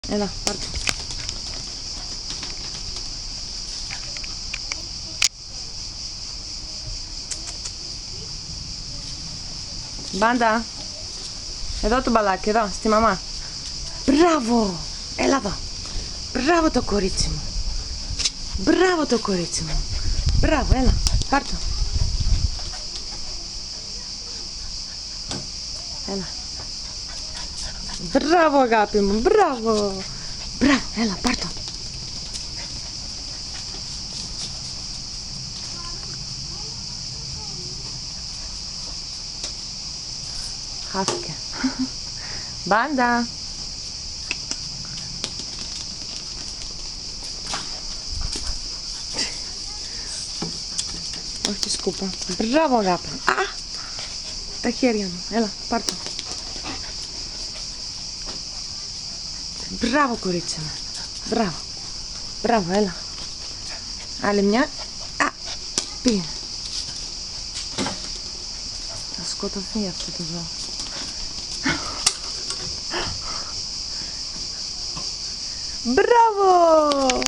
Έλα, πάρ' το. Μπάντα. Εδώ το μπαλάκι, εδώ, στη μαμά. Μπράβο! Έλα εδώ. Μπράβο το κορίτσι μου. Μπράβο το κορίτσι μου. Μπράβο, έλα, πάρ' το. Έλα. Μπράβο αγάπη μου, μπράβο. Μπράβο, έλα, πάρ' το. Χάθηκε. Μπάντα. Όχι τη σκούπα. Μπράβο αγάπη. Α! Τα χέρια μου. Έλα, πάρ' το. Μπράβο κορίτσι μου. Μπράβο. Μπράβο, έλα. Άλλη μια. Α! Πήγε. Θα σκοτωθεί αυτό το ζώο. Μπράβο!